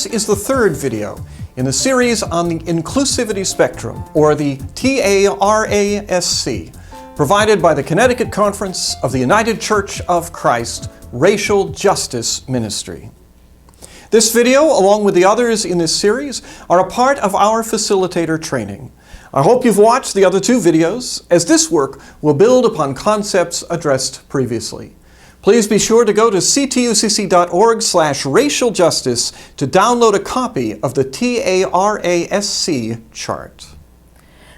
This is the third video in the series on the Inclusivity Spectrum, or the TARASC, provided by the Connecticut Conference of the United Church of Christ Racial Justice Ministry. This video, along with the others in this series, are a part of our facilitator training. I hope you've watched the other two videos, as this work will build upon concepts addressed previously. Please be sure to go to ctucc.org/racialjustice to download a copy of the TARASC chart.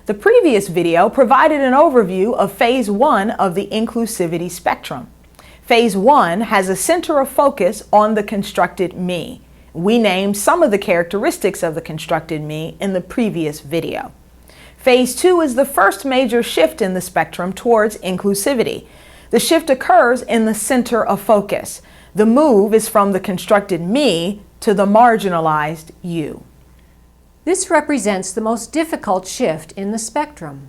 The previous video provided an overview of Phase 1 of the Inclusivity Spectrum. Phase 1 has a center of focus on the constructed me. We named some of the characteristics of the constructed me in the previous video. Phase 2 is the first major shift in the spectrum towards inclusivity. The shift occurs in the center of focus. The move is from the constructed me to the marginalized you. This represents the most difficult shift in the spectrum.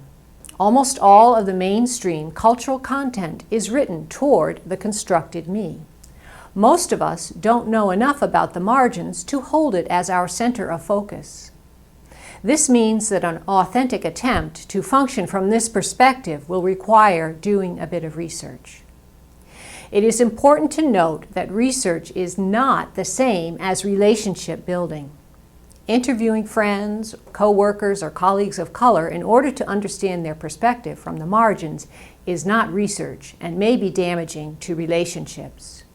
Almost all of the mainstream cultural content is written toward the constructed me. Most of us don't know enough about the margins to hold it as our center of focus. This means that an authentic attempt to function from this perspective will require doing a bit of research. It is important to note that research is not the same as relationship building. Interviewing friends, co-workers, or colleagues of color in order to understand their perspective from the margins is not research and may be damaging to relationships.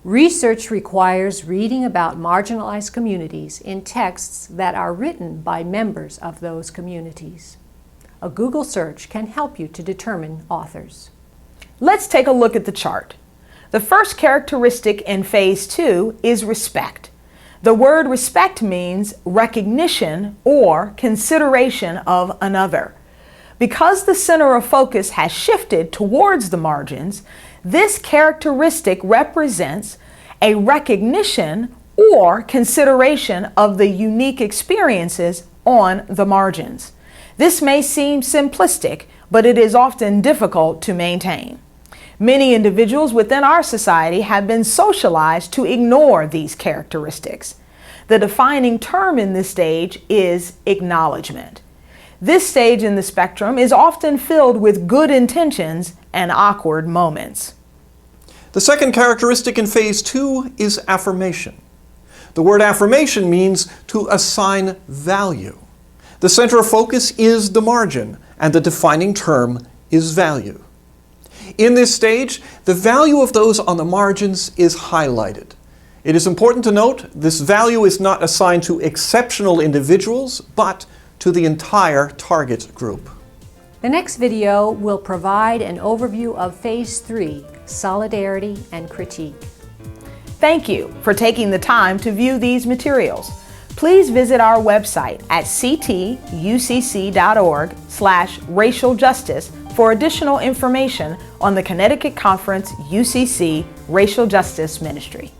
Research requires reading about marginalized communities in texts that are written by members of those communities. A Google search can help you to determine authors. Let's take a look at the chart. The first characteristic in Phase 2 is respect. The word respect means recognition or consideration of another. Because the center of focus has shifted towards the margins, this characteristic represents a recognition or consideration of the unique experiences on the margins. This may seem simplistic, but it is often difficult to maintain. Many individuals within our society have been socialized to ignore these characteristics. The defining term in this stage is acknowledgement. This stage in the spectrum is often filled with good intentions and awkward moments. The second characteristic in Phase 2 is affirmation. The word affirmation means to assign value. The center of focus is the margin, and the defining term is value. In this stage, the value of those on the margins is highlighted. It is important to note this value is not assigned to exceptional individuals, but to the entire target group. The next video will provide an overview of Phase 3, solidarity and critique. Thank you for taking the time to view these materials. Please visit our website at ctucc.org/racialjustice for additional information on the Connecticut Conference UCC Racial Justice Ministry.